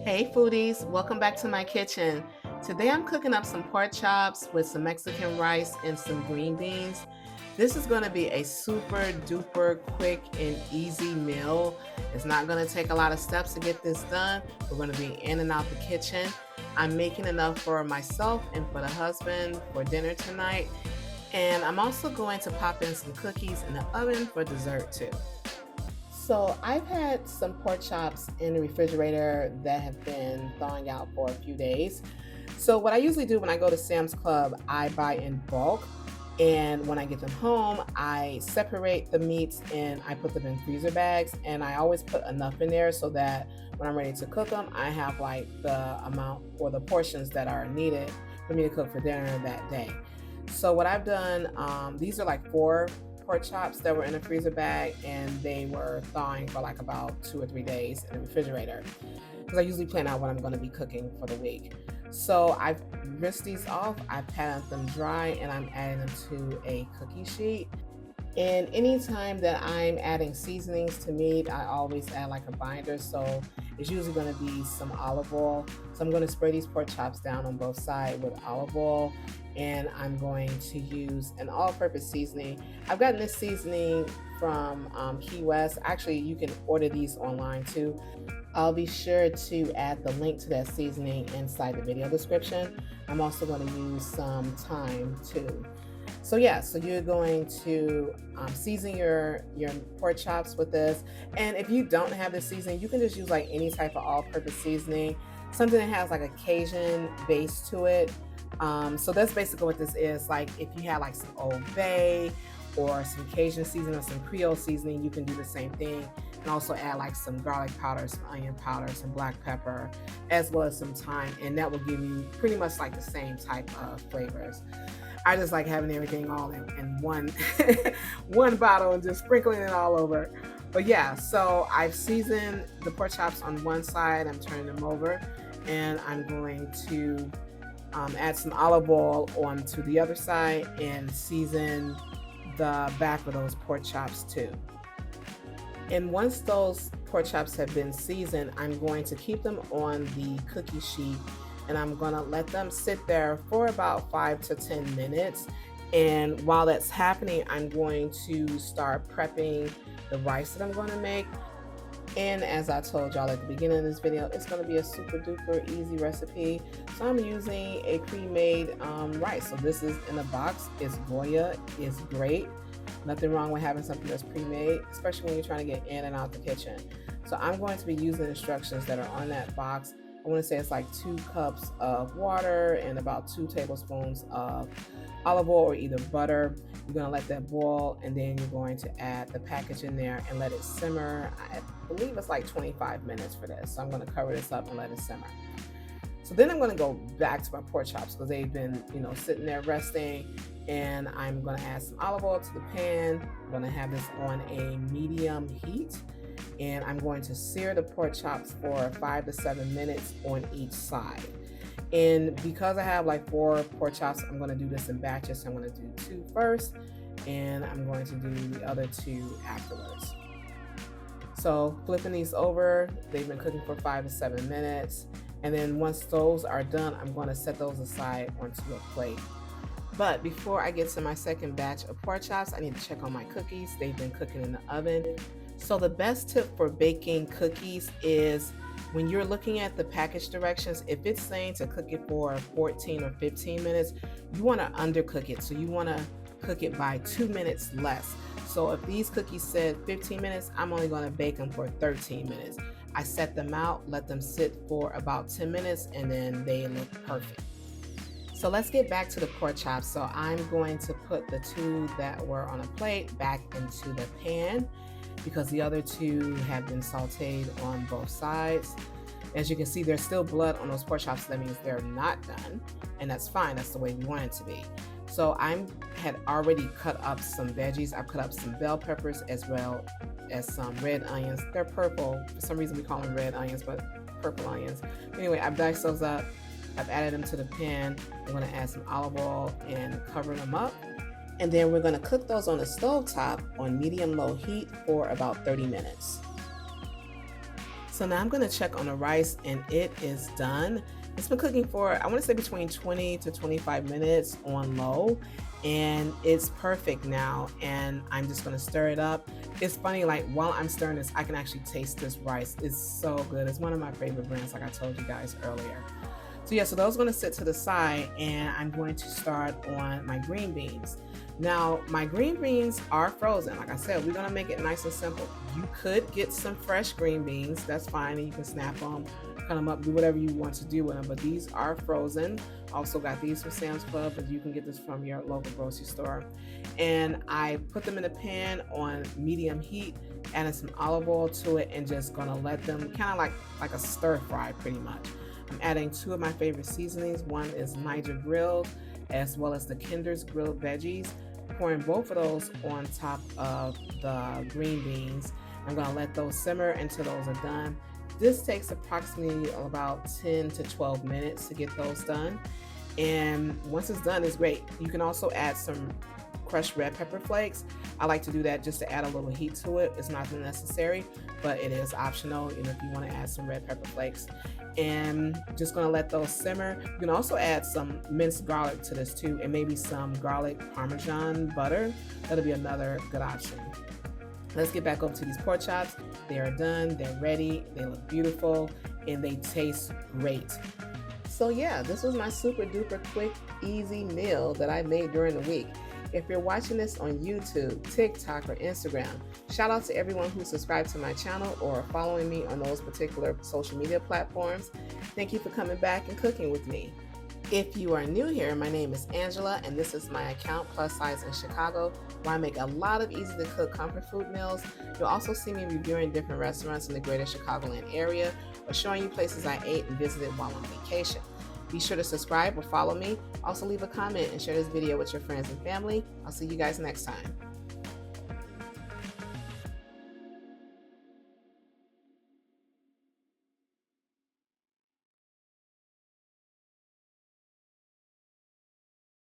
Hey foodies, welcome back to my kitchen. Today I'm cooking up some pork chops with some Mexican rice and some green beans. This is going to be a super duper quick and easy meal. It's not going to take a lot of steps to get this done. We're going to be in and out the kitchen. I'm making enough for myself and for the husband for dinner tonight. And I'm also going to pop in some cookies in the oven for dessert too. So I've had some pork chops in the refrigerator that have been thawing out for a few days. So what I usually do when I go to Sam's Club, I buy in bulk. And when I get them home, I separate the meats and I put them in freezer bags. And I always put enough in there so that when I'm ready to cook them, I have like the amount or the portions that are needed for me to cook for dinner that day. So what I've done, these are like four pork chops that were in a freezer bag and they were thawing for like about 2 or 3 days in the refrigerator because I usually plan out what I'm going to be cooking for the week. So I've rinsed these off, I've patted them dry, and I'm adding them to a cookie sheet. And anytime that I'm adding seasonings to meat, I always add like a binder. So it's usually going to be some olive oil. So I'm going to spray these pork chops down on both sides with olive oil. And I'm going to use an all-purpose seasoning. I've gotten this seasoning from Key West. Actually, you can order these online too. I'll be sure to add the link to that seasoning inside the video description. I'm also going to use some thyme too. So yeah, so you're going to season your pork chops with this. And if you don't have this seasoning, you can just use like any type of all-purpose seasoning, something that has like a Cajun base to it. So that's basically what this is. Like if you had like some Old Bay or some Cajun seasoning or some Creole seasoning, you can do the same thing. And also add like some garlic powder, some onion powder, some black pepper, as well as some thyme. And that will give you pretty much like the same type of flavors. I just like having everything all in one one bottle and just sprinkling it all over. But yeah, so I've seasoned the pork chops on one side. I'm turning them over, and I'm going to add some olive oil onto the other side and season the back of those pork chops too. And once those pork chops have been seasoned, I'm going to keep them on the cookie sheet and I'm gonna let them sit there for about 5 to 10 minutes. And while that's happening, I'm going to start prepping the rice that I'm gonna make. And as I told y'all at the beginning of this video, it's gonna be a super duper easy recipe. So I'm using a pre-made rice. So this is in a box, it's Goya, it's great. Nothing wrong with having something that's pre-made, especially when you're trying to get in and out the kitchen. So I'm going to be using instructions that are on that box. I want to say it's like 2 cups of water and about 2 tablespoons of olive oil or either butter. You're going to let that boil and then you're going to add the package in there and let it simmer. I believe it's like 25 minutes for this. So I'm going to cover this up and let it simmer. So then I'm going to go back to my pork chops because they've been, sitting there resting. And I'm going to add some olive oil to the pan. I'm going to have this on a medium heat. And I'm going to sear the pork chops for 5 to 7 minutes on each side. And because I have like 4 pork chops, I'm going to do this in batches. So I'm going to do 2 first, and I'm going to do the other 2 afterwards. So flipping these over, they've been cooking for 5 to 7 minutes. And then once those are done, I'm going to set those aside onto a plate. But before I get to my second batch of pork chops, I need to check on my cookies. They've been cooking in the oven. So the best tip for baking cookies is when you're looking at the package directions, if it's saying to cook it for 14 or 15 minutes, you want to undercook it. So you want to cook it by 2 minutes less. So if these cookies said 15 minutes, I'm only going to bake them for 13 minutes. I set them out, let them sit for about 10 minutes, and then they look perfect. So let's get back to the pork chops. So I'm going to put the 2 that were on a plate back into the pan because the other 2 have been sauteed on both sides. As you can see, there's still blood on those pork chops. So that means they're not done, and that's fine. That's the way we want it to be. So I had already cut up some veggies. I've cut up some bell peppers as well as some red onions. They're purple. For some reason we call them red onions, but purple onions. Anyway, I've diced those up. I've added them to the pan. I'm going to add some olive oil and cover them up. And then we're going to cook those on the stove top on medium-low heat for about 30 minutes. So now I'm gonna check on the rice and it is done. It's been cooking for, I wanna say between 20 to 25 minutes on low, and it's perfect now. And I'm just gonna stir it up. It's funny, like while I'm stirring this, I can actually taste this rice. It's so good. It's one of my favorite brands, like I told you guys earlier. So yeah, so those are gonna sit to the side and I'm going to start on my green beans. Now, my green beans are frozen. Like I said, we're gonna make it nice and simple. You could get some fresh green beans, that's fine, and you can snap them, cut them up, do whatever you want to do with them, but these are frozen. Also got these from Sam's Club, but you can get this from your local grocery store. And I put them in a pan on medium heat, adding some olive oil to it, and just gonna let them kind of like a stir fry pretty much. I'm adding two of my favorite seasonings. One is Niger grilled, as well as the Kinder's grilled veggies. Pouring both of those on top of the green beans. I'm gonna let those simmer until those are done. This takes approximately about 10 to 12 minutes to get those done. And once it's done, it's great. You can also add some crushed red pepper flakes. I like to do that just to add a little heat to it. It's not necessary, but it is optional, you know, if you want to add some red pepper flakes. And just gonna let those simmer. You can also add some minced garlic to this too, and maybe some garlic parmesan butter. That'll be another good option. Let's get back over to these pork chops. They are done, they're ready, they look beautiful, and they taste great. So yeah, this was my super duper quick, easy meal that I made during the week. If you're watching this on YouTube, TikTok, or Instagram, shout out to everyone who subscribed to my channel or following me on those particular social media platforms. Thank you for coming back and cooking with me. If you are new here, my name is Angela, and this is my account, Plus Size in Chicago, where I make a lot of easy to cook comfort food meals. You'll also see me reviewing different restaurants in the greater Chicagoland area, or showing you places I ate and visited while on vacation. Be sure to subscribe or follow me. Also leave a comment and share this video with your friends and family. I'll see you guys next time.